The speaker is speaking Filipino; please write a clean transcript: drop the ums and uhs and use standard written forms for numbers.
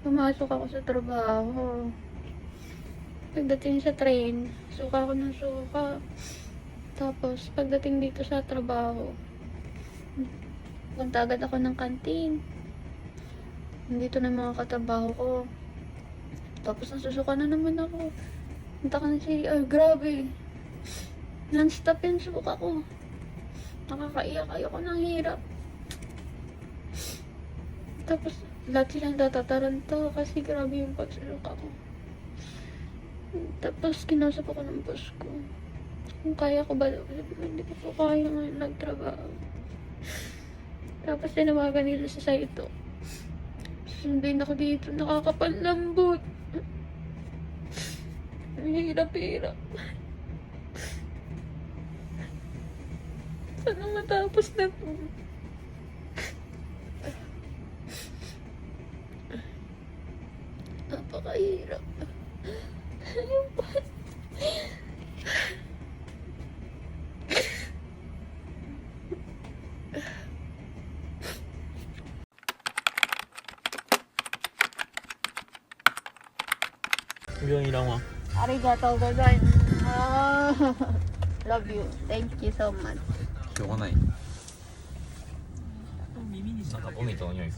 Pumasok ako sa trabaho. Pagdating sa train, suka ako ng suka. Tapos, pagdating dito sa trabaho, punta agad ako ng kantin. Nandito na yung mga katrabaho ko. Tapos, nasusuka na naman ako. Punta ka ng CR, grabe. Non-stop yung suka ko. Nakakaiyak, ayoko ng hirap. Tapos, lahat silang tatataranta kasi grabe yung pagsusuka ko. Tapos, kinausap ako ng boss ko. Kung kaya ko ba, hindi ko po kaya ngayon nagtrabaho. Tapos, tinawagan nila sa Saito. Sunduin ako dito, nakakapanlambot. Ang hirap-hirap. Sana matapos na po. Napakahirap. Ayun pa. Bilang Arigatou gozaimasu. Love you. Thank you so much. しょうがない。なんかボミとの匂いする。